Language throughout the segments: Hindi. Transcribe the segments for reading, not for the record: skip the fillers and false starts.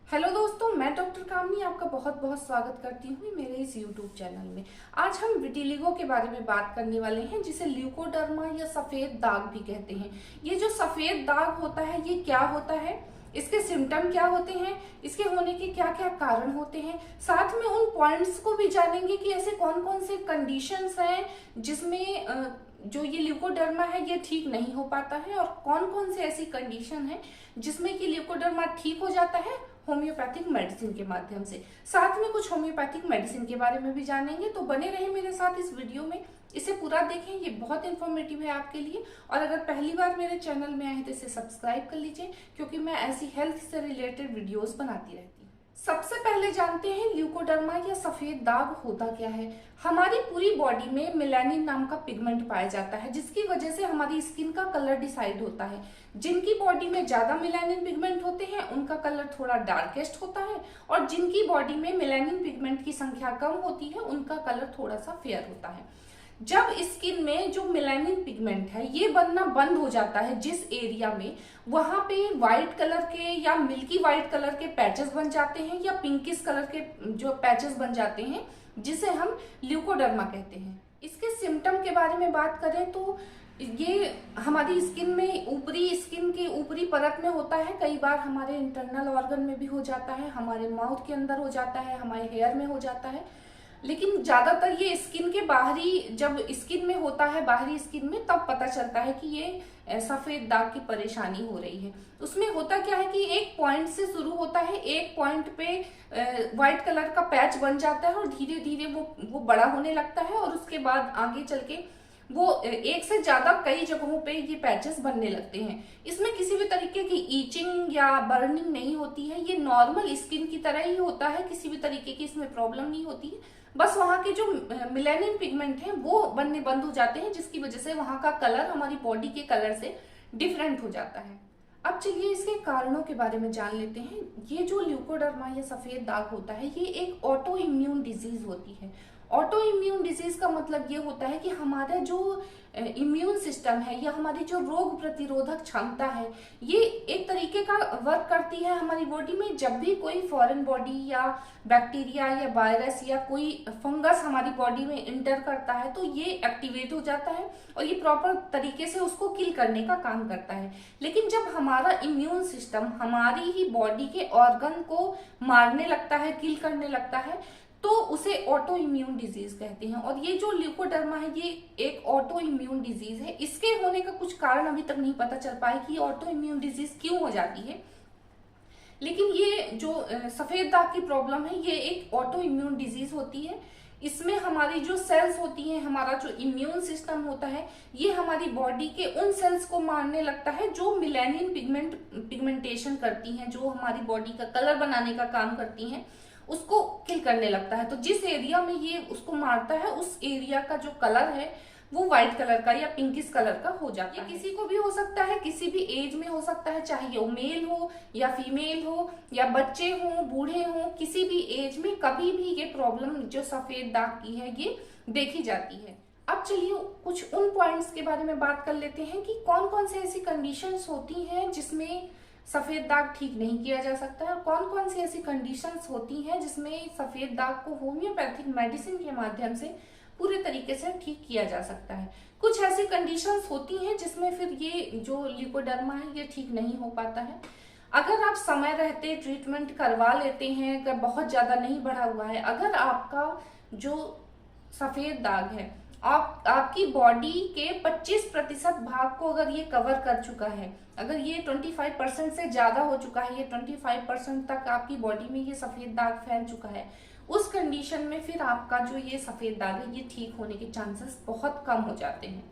हेलो दोस्तों, मैं डॉक्टर कामनी आपका बहुत बहुत स्वागत करती हूँ मेरे इस यूट्यूब चैनल में। आज हम विटिलिगो के बारे में बात करने वाले हैं, जिसे ल्यूकोडर्मा या सफेद दाग भी कहते हैं। ये जो सफेद दाग होता है ये क्या होता है, इसके सिम्टम क्या होते हैं, इसके होने के क्या क्या कारण होते हैं, साथ में उन पॉइंट्स को भी जानेंगे कि ऐसे कौन कौन से कंडीशंस हैं जिसमें जो ये ल्यूकोडर्मा है ये ठीक नहीं हो पाता है, और कौन कौन से ऐसी कंडीशन है जिसमें कि ल्यूकोडर्मा ठीक हो जाता है होम्योपैथिक मेडिसिन के माध्यम से। साथ में कुछ होम्योपैथिक मेडिसिन के बारे में भी जानेंगे, तो बने रहे मेरे साथ इस वीडियो में, इसे पूरा देखें, ये बहुत इन्फॉर्मेटिव है आपके लिए। और अगर पहली बार मेरे चैनल में आए हैं तो इसे सब्सक्राइब कर लीजिए, क्योंकि मैं ऐसी हेल्थ से रिलेटेड वीडियोस बनाती रहती हूँ। सबसे पहले जानते हैं ल्यूकोडर्मा या सफेद दाग होता क्या है। हमारी पूरी बॉडी में मेलानिन नाम का पिगमेंट पाया जाता है, जिसकी वजह से हमारी स्किन का कलर डिसाइड होता है। जिनकी बॉडी में ज्यादा मेलानिन पिगमेंट होते हैं उनका कलर थोड़ा डार्केस्ट होता है, और जिनकी बॉडी में मेलानिन पिगमेंट की संख्या कम होती है उनका कलर थोड़ा सा फेयर होता है। जब स्किन में जो मेलानिन पिगमेंट है ये बनना बंद हो जाता है जिस एरिया में, वहां पे व्हाइट कलर के या मिल्की व्हाइट कलर के पैचेस बन जाते हैं, या पिंकिश कलर के जो पैचेस बन जाते हैं, जिसे हम ल्यूकोडर्मा कहते हैं। इसके सिम्टम के बारे में बात करें तो ये हमारी स्किन में ऊपरी स्किन की ऊपरी परत में होता है, कई बार हमारे इंटरनल ऑर्गन में भी हो जाता है, हमारे माउथ के अंदर हो जाता है, हमारे हेयर में हो जाता है। लेकिन ज्यादातर ये स्किन के बाहरी, जब स्किन में होता है बाहरी स्किन में, तब पता चलता है कि ये सफेद दाग की परेशानी हो रही है। उसमें होता क्या है कि एक पॉइंट से शुरू होता है, एक पॉइंट पे व्हाइट कलर का पैच बन जाता है और धीरे धीरे वो बड़ा होने लगता है, और उसके बाद आगे चल के वो एक से ज्यादा कई जगहों पे ये पैचेस बनने लगते हैं। इसमें किसी भी तरीके की ईचिंग या बर्निंग नहीं होती है, ये नॉर्मल स्किन की तरह ही होता है, किसी भी तरीके की इसमें प्रॉब्लम नहीं होती है। बस वहां के जो मेलानिन पिगमेंट है वो बनने बंद हो जाते हैं, जिसकी वजह से वहां का कलर हमारी बॉडी के कलर से डिफरेंट हो जाता है। अब चलिए इसके कारणों के बारे में जान लेते हैं। ये जो ल्यूकोडर्मा या सफेद दाग होता है ये एक ऑटो इम्यून डिजीज होती है। ऑटो इम्यून डिजीज का मतलब ये होता है कि हमारा जो इम्यून सिस्टम है या हमारी जो रोग प्रतिरोधक क्षमता है, ये एक तरीके का वर्क करती है हमारी बॉडी में। जब भी कोई फॉरेन बॉडी या बैक्टीरिया या वायरस या कोई फंगस हमारी बॉडी में इंटर करता है तो ये एक्टिवेट हो जाता है और ये प्रॉपर तरीके से उसको किल करने का काम करता है। लेकिन जब हमारा इम्यून सिस्टम हमारी ही बॉडी के ऑर्गन को मारने लगता है, किल करने लगता है, तो उसे ऑटो इम्यून डिजीज कहते हैं। और ये जो ल्यूकोडर्मा है ये एक ऑटो इम्यून डिजीज है। इसके होने का कुछ कारण अभी तक नहीं पता चल पाया कि ऑटो इम्यून डिजीज क्यों हो जाती है, लेकिन ये जो सफेद दाग की प्रॉब्लम है ये एक ऑटो इम्यून डिजीज होती है। इसमें हमारी जो सेल्स होती हैं, हमारा जो इम्यून सिस्टम होता है, ये हमारी बॉडी के उन सेल्स को मारने लगता है जो मेलानिन पिगमेंटेशन करती हैं, जो हमारी बॉडी का कलर बनाने का काम करती हैं, उसको किल करने लगता है। तो जिस एरिया में ये उसको मारता है उस एरिया का जो कलर है वो व्हाइट कलर का या पिंकिश कलर का हो जाता है। किसी को भी हो सकता है, किसी भी एज में हो सकता है, चाहे वो मेल हो या फीमेल हो या बच्चे हो बूढ़े हो, किसी भी एज में कभी भी ये प्रॉब्लम जो सफेद दाग की है ये देखी जाती है। अब चलिए कुछ उन पॉइंट्स के बारे में बात कर लेते हैं कि कौन कौन से ऐसी कंडीशंस होती हैं जिसमें सफेद दाग ठीक नहीं किया जा सकता है, और कौन कौन सी ऐसी कंडीशंस होती हैं जिसमें सफेद दाग को होम्योपैथिक मेडिसिन के माध्यम से पूरे तरीके से ठीक किया जा सकता है। कुछ ऐसी कंडीशंस होती हैं जिसमें फिर ये जो ल्यूकोडर्मा है ये ठीक नहीं हो पाता है। अगर आप समय रहते ट्रीटमेंट करवा लेते हैं, अगर बहुत ज्यादा नहीं बढ़ा हुआ है, अगर आपका जो सफेद दाग है आपकी बॉडी के 25% भाग को अगर ये कवर कर चुका है, अगर ये 25% से ज्यादा हो चुका है, ये 25% तक आपकी बॉडी में ये सफेद दाग फैल चुका है, उस कंडीशन में फिर आपका जो ये सफेद दाग है ये ठीक होने के चांसेस बहुत कम हो जाते हैं।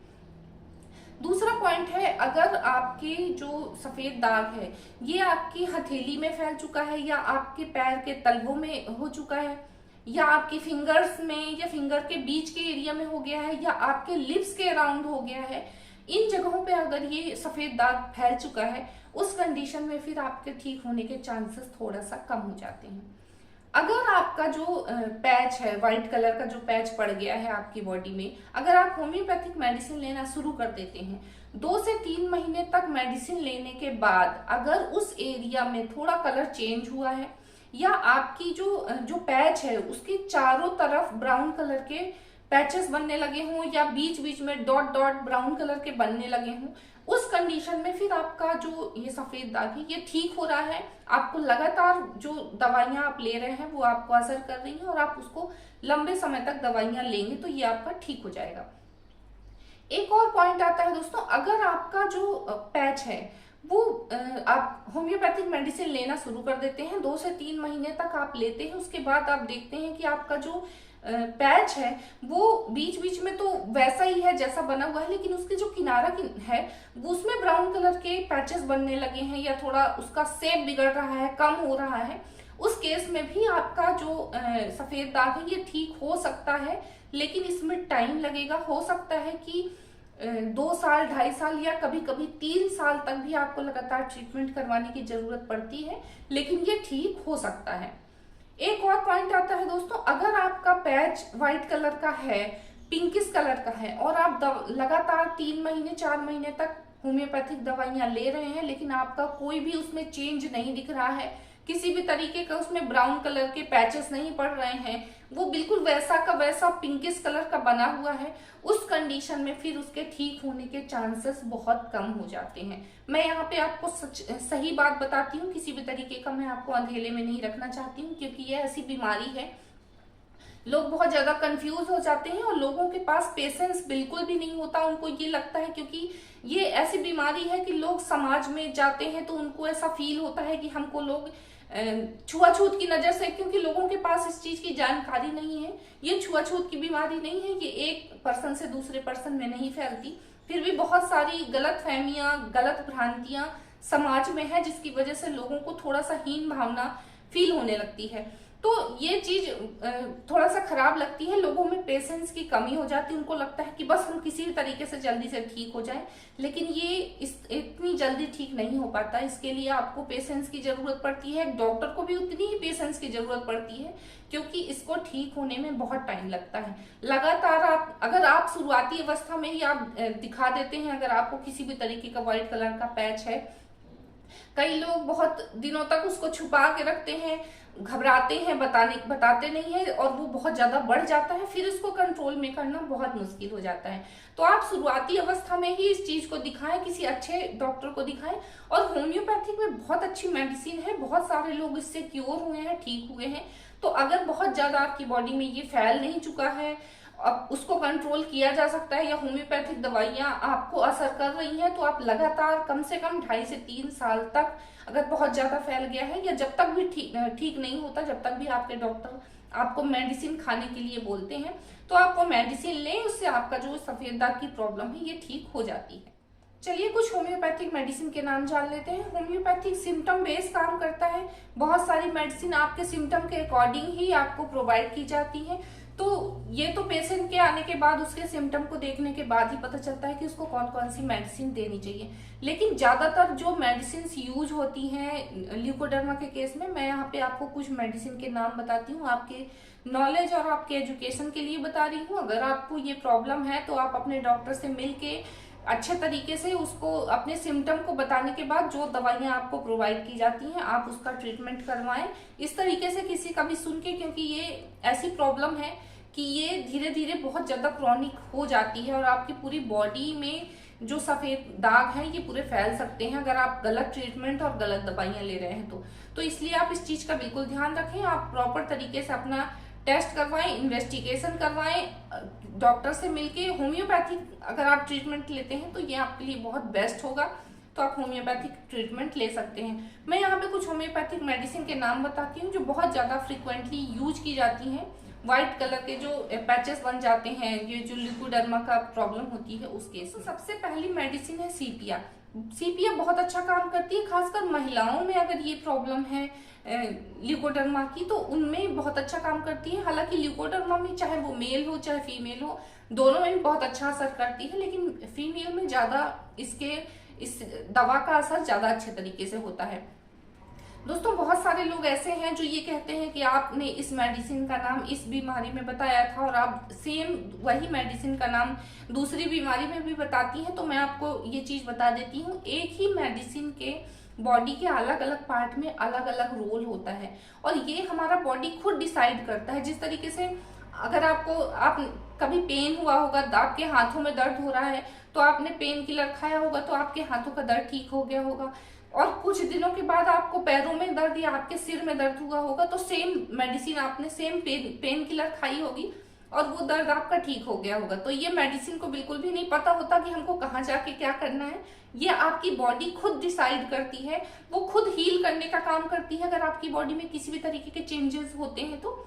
दूसरा पॉइंट है, अगर आपके जो सफेद दाग है ये आपकी हथेली में फैल चुका है, या आपके पैर के तलवों में हो चुका है, या आपकी फिंगर्स में या फिंगर के बीच के एरिया में हो गया है, या आपके लिप्स के अराउंड हो गया है, इन जगहों पे अगर ये सफेद दाग फैल चुका है, उस कंडीशन में फिर आपके ठीक होने के चांसेस थोड़ा सा कम हो जाते हैं। अगर आपका जो पैच है, व्हाइट कलर का जो पैच पड़ गया है आपकी बॉडी में, अगर आप होम्योपैथिक मेडिसिन लेना शुरू कर देते हैं 2 से 3 महीने तक मेडिसिन लेने के बाद अगर उस एरिया में थोड़ा कलर चेंज हुआ है या आपकी जो जो पैच है उसके चारों तरफ ब्राउन कलर के पैचेस बनने लगे हों या बीच बीच में डॉट डॉट ब्राउन कलर के बनने लगे हों, उस कंडीशन में फिर आपका जो ये सफेद दाग है ये ठीक हो रहा है। आपको लगातार जो दवाइयां आप ले रहे हैं वो आपको असर कर रही हैं और आप उसको लंबे समय तक दवाइयां लेंगे तो ये आपका ठीक हो जाएगा। एक और पॉइंट आता है दोस्तों, अगर आपका जो पैच है वो आप होम्योपैथिक मेडिसिन लेना शुरू कर देते हैं, 2 से 3 महीने तक आप लेते हैं, उसके बाद आप देखते हैं कि आपका जो पैच है वो बीच बीच में तो वैसा ही है जैसा बना हुआ है, लेकिन उसके जो किनारा है वो उसमें ब्राउन कलर के पैचेस बनने लगे हैं या थोड़ा उसका शेप बिगड़ रहा है, कम हो रहा है, उस केस में भी आपका जो सफेद दाग है ये ठीक हो सकता है। लेकिन इसमें टाइम लगेगा, हो सकता है कि 2 साल, 2.5 साल या कभी कभी 3 साल तक भी आपको लगातार ट्रीटमेंट करवाने की जरूरत पड़ती है, लेकिन ये ठीक हो सकता है। एक और पॉइंट आता है दोस्तों, अगर आपका पैच व्हाइट कलर का है, पिंकिश कलर का है और आप लगातार 3 महीने 4 महीने तक होम्योपैथिक दवाइयां ले रहे हैं लेकिन आपका कोई भी उसमें चेंज नहीं दिख रहा है, किसी भी तरीके का उसमें ब्राउन कलर के पैचेस नहीं पड़ रहे हैं, वो बिल्कुल वैसा का वैसा पिंकिश कलर का बना हुआ है, उस कंडीशन में फिर उसके ठीक होने के चांसेस बहुत कम हो जाते हैं। मैं यहाँ पे आपको सही बात बताती हूँ, किसी भी तरीके का मैं आपको अंधेरे में नहीं रखना चाहती हूँ, क्योंकि ये ऐसी बीमारी है लोग बहुत ज्यादा कंफ्यूज हो जाते हैं और लोगों के पास पेशेंस बिल्कुल भी नहीं होता। उनको ये लगता है, क्योंकि ये ऐसी बीमारी है कि लोग समाज में जाते हैं तो उनको ऐसा फील होता है कि हमको लोग छुआछूत की नजर से, क्योंकि लोगों के पास इस चीज की जानकारी नहीं है। ये छुआछूत की बीमारी नहीं है, ये एक पर्सन से दूसरे पर्सन में नहीं फैलती, फिर भी बहुत सारी गलत फहमियां, गलत भ्रांतियां समाज में है जिसकी वजह से लोगों को थोड़ा सा हीन भावना फील होने लगती है। तो ये चीज थोड़ा सा खराब लगती है, लोगों में पेशेंस की कमी हो जाती है, उनको लगता है कि बस हम किसी भी तरीके से जल्दी से ठीक हो जाए, लेकिन ये इतनी जल्दी ठीक नहीं हो पाता। इसके लिए आपको पेशेंस की जरूरत पड़ती है, डॉक्टर को भी उतनी ही पेशेंस की जरूरत पड़ती है, क्योंकि इसको ठीक होने में बहुत टाइम लगता है। लगातार अगर आप शुरुआती अवस्था में ही आप दिखा देते हैं, अगर आपको किसी भी तरीके का व्हाइट कलर का पैच है, कई लोग बहुत दिनों तक उसको छुपा के रखते हैं, घबराते हैं, बताते नहीं है और वो बहुत ज्यादा बढ़ जाता है, फिर इसको कंट्रोल में करना बहुत मुश्किल हो जाता है। तो आप शुरुआती अवस्था में ही इस चीज को दिखाएं, किसी अच्छे डॉक्टर को दिखाएं। और होम्योपैथिक में बहुत अच्छी मेडिसिन है, बहुत सारे लोग इससे क्योर हुए हैं, ठीक हुए हैं। तो अगर बहुत ज्यादा आपकी बॉडी में ये फैल नहीं चुका है, अब उसको कंट्रोल किया जा सकता है, या होम्योपैथिक दवाइयां आपको असर कर रही हैं, तो आप लगातार कम से कम 2.5 से 3 साल तक, अगर बहुत ज्यादा फैल गया है या जब तक भी ठीक नहीं होता, जब तक भी आपके डॉक्टर आपको मेडिसिन खाने के लिए बोलते हैं, तो आप वो मेडिसिन लें, उससे आपका जो सफेद दाग की प्रॉब्लम है ये ठीक हो जाती है। चलिए कुछ होम्योपैथिक मेडिसिन के नाम जान लेते हैं। होम्योपैथिक सिम्टम बेस काम करता है, बहुत सारी मेडिसिन आपके सिम्टम के अकॉर्डिंग ही आपको प्रोवाइड की जाती है। तो ये तो पेशेंट के आने के बाद, उसके सिम्टम को देखने के बाद ही पता चलता है कि उसको कौन कौन सी मेडिसिन देनी चाहिए। लेकिन ज्यादातर जो मेडिसिन यूज होती हैं ल्यूकोडर्मा के केस में, मैं यहाँ पे आपको कुछ मेडिसिन के नाम बताती हूँ, आपके नॉलेज और आपके एजुकेशन के लिए बता रही हूँ। अगर आपको ये प्रॉब्लम है तो आप अपने डॉक्टर से मिल के अच्छे तरीके से उसको अपने सिम्टम को बताने के बाद जो दवाइयां आपको प्रोवाइड की जाती हैं आप उसका ट्रीटमेंट करवाएं, इस तरीके से किसी का भी सुन के, क्योंकि ये ऐसी प्रॉब्लम है कि ये धीरे धीरे बहुत ज्यादा क्रॉनिक हो जाती है और आपकी पूरी बॉडी में जो सफेद दाग है ये पूरे फैल सकते हैं अगर आप गलत ट्रीटमेंट और गलत दवाइयां ले रहे हैं तो इसलिए आप इस चीज का बिल्कुल ध्यान रखें। आप प्रॉपर तरीके से अपना टेस्ट करवाएं, इन्वेस्टिगेशन करवाएं, डॉक्टर से मिलके। होम्योपैथिक अगर आप ट्रीटमेंट लेते हैं तो ये आपके लिए बहुत बेस्ट होगा, तो आप होम्योपैथिक ट्रीटमेंट ले सकते हैं। मैं यहाँ पे कुछ होम्योपैथिक मेडिसिन के नाम बताती हूँ जो बहुत ज्यादा फ्रिक्वेंटली यूज की जाती हैं। व्हाइट कलर के जो पैचेस बन जाते हैं, ये जो ल्यूकोडर्मा का प्रॉब्लम होती है उस केस में सबसे पहली मेडिसिन है सीपिया। सीपिया बहुत अच्छा काम करती है, खासकर महिलाओं में अगर ये प्रॉब्लम है ल्यूकोडर्मा की तो उनमें बहुत अच्छा काम करती है। हालांकि ल्यूकोडर्मा में चाहे वो मेल हो चाहे फीमेल हो, दोनों में बहुत अच्छा असर करती है, लेकिन फीमेल में ज्यादा इस दवा का असर ज्यादा अच्छे तरीके से होता है। दोस्तों बहुत सारे लोग ऐसे हैं जो ये कहते हैं कि आपने इस मेडिसिन का नाम इस बीमारी में बताया था और आप सेम वही मेडिसिन का नाम दूसरी बीमारी में भी बताती हैं। तो मैं आपको ये चीज बता देती हूँ, एक ही मेडिसिन के बॉडी के अलग अलग पार्ट में अलग अलग रोल होता है और ये हमारा बॉडी खुद डिसाइड करता है। जिस तरीके से अगर आप कभी पेन हुआ होगा, आपके हाथों में दर्द हो रहा है तो आपने पेन किलर खाया होगा तो आपके हाथों का दर्द ठीक हो गया होगा, और कुछ दिनों के बाद आपको पैरों में दर्द या आपके सिर में दर्द हुआ होगा तो सेम मेडिसिन आपने सेम पेन किलर खाई होगी और वो दर्द आपका ठीक हो गया होगा। तो ये मेडिसिन को बिल्कुल भी नहीं पता होता कि हमको कहाँ जाके क्या करना है। ये आपकी बॉडी खुद डिसाइड करती है, वो खुद हील करने का काम करती है अगर आपकी बॉडी में किसी भी तरीके के चेंजेस होते हैं तो।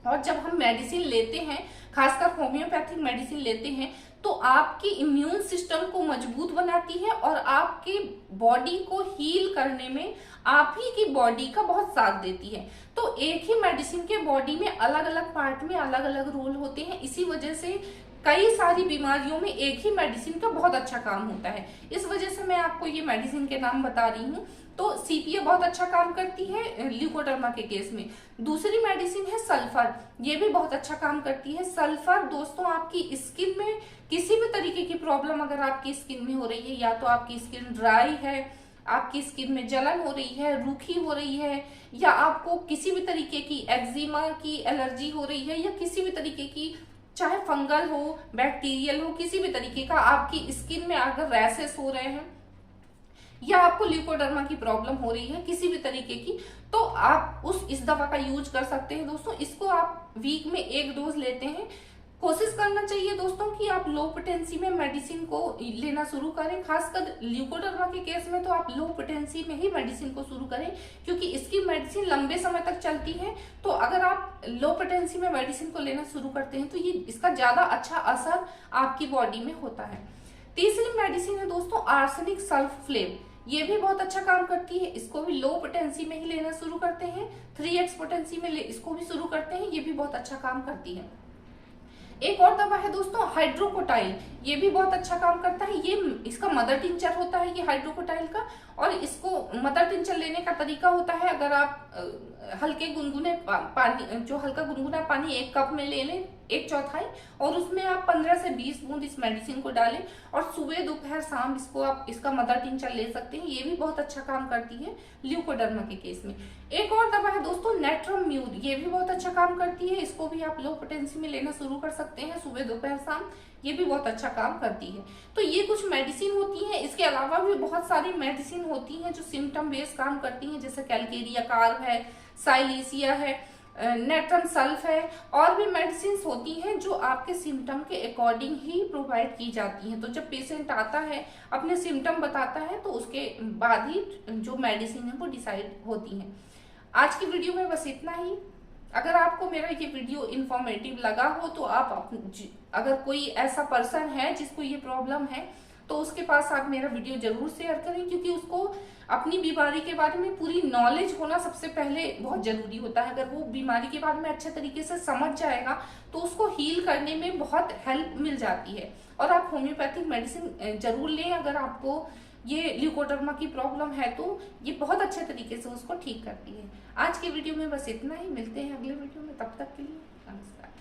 और जब हम मेडिसिन लेते हैं, खासकर होम्योपैथिक मेडिसिन लेते हैं, तो आपकी इम्यून सिस्टम को मजबूत बनाती है और आपके बॉडी को हील करने में आप ही की बॉडी का बहुत साथ देती है। तो एक ही मेडिसिन के बॉडी में अलग अलग पार्ट में अलग अलग रोल होते हैं, इसी वजह से कई सारी बीमारियों में एक ही मेडिसिन का बहुत अच्छा काम होता है। इस वजह से मैं आपको ये मेडिसिन के नाम बता रही हूँ। तो सीपीए बहुत अच्छा काम करती है ल्यूकोडर्मा के केस में। दूसरी मेडिसिन है सल्फर, ये भी बहुत अच्छा काम करती है। सल्फर दोस्तों आपकी स्किन में किसी भी तरीके की प्रॉब्लम अगर आपकी स्किन में हो रही है, या तो आपकी स्किन ड्राई है, आपकी स्किन में जलन हो रही है, रूखी हो रही है, या आपको किसी भी तरीके की एक्जिमा की एलर्जी हो रही है, या किसी भी तरीके की चाहे फंगल हो, बैक्टीरियल हो, किसी भी तरीके का आपकी स्किन में अगर रैसेस हो रहे हैं या आपको ल्यूकोडर्मा की प्रॉब्लम हो रही है किसी भी तरीके की, तो आप इस दवा का यूज कर सकते हैं। दोस्तों इसको आप वीक में 1 डोज लेते हैं। कोशिश करना चाहिए दोस्तों कि आप लो पोटेंसी में मेडिसिन को लेना शुरू करें। खासकर ल्यूकोडर्मा के केस में तो आप लो पोटेंसी में ही मेडिसिन को शुरू करें, क्योंकि इसकी मेडिसिन लंबे समय तक चलती है। तो अगर आप लो पोटेंसी में मेडिसिन को लेना शुरू करते हैं तो ये इसका ज्यादा अच्छा असर आपकी बॉडी में होता है। तीसरी मेडिसिन है दोस्तों आर्सेनिक सल्फेट, ये भी बहुत अच्छा काम करती है। इसको भी लो पोटेंसी में ही लेना शुरू करते हैं, 3x पोटेंसी में इसको भी शुरू करते हैं, ये भी बहुत अच्छा काम करती है। एक और दवा है दोस्तों हाइड्रोकोटाइल, ये भी बहुत अच्छा काम करता है। ये इसका मदर टिंचर होता है ये हाइड्रोकोटाइल का, और इसको मदर टिंचर लेने का तरीका होता है, अगर आप हल्के गुनगुने पानी, जो हल्का गुनगुना पानी 1 कप में ले लें 1/4, और उसमें आप 15 से 20 बूंद इस मेडिसिन को डालें और सुबह दोपहर शाम इसको आप इसका मदर टिंचर ले सकते हैं। ये भी बहुत अच्छा काम करती है ल्यूकोडर्मा के केस में। एक और दवा है दोस्तों नेट्रम म्यूर, ये भी बहुत अच्छा काम करती है। इसको भी आप लो पोटेंसी में लेना शुरू कर सकते हैं सुबह दोपहर शाम, ये भी बहुत अच्छा काम करती है। तो ये कुछ मेडिसिन होती हैं। इसके अलावा भी बहुत सारी मेडिसिन होती हैं जो सिम्टम बेस काम करती हैं, जैसे कैलकेरिया कार्ब है, साइलेसिया है, नेट्रम सल्फ है, और भी मेडिसिन होती हैं जो आपके सिम्टम के अकॉर्डिंग ही प्रोवाइड की जाती हैं। तो जब पेशेंट आता है अपने सिम्टम बताता है तो उसके बाद ही जो मेडिसिन है वो डिसाइड होती हैं। आज की वीडियो में बस इतना ही। अगर आपको मेरा ये वीडियो इंफॉर्मेटिव लगा हो तो आप अगर कोई ऐसा पर्सन है जिसको ये प्रॉब्लम है तो उसके पास आप मेरा वीडियो जरूर शेयर करें, क्योंकि उसको अपनी बीमारी के बारे में पूरी नॉलेज होना सबसे पहले बहुत जरूरी होता है। अगर वो बीमारी के बारे में अच्छे तरीके से समझ जाएगा तो उसको हील करने में बहुत हेल्प मिल जाती है। और आप होम्योपैथिक मेडिसिन जरूर लें अगर आपको ये ल्यूकोडर्मा की प्रॉब्लम है, तो ये बहुत अच्छे तरीके से उसको ठीक करती है। आज की वीडियो में बस इतना ही, मिलते हैं अगले वीडियो में, तब तक के लिए नमस्कार।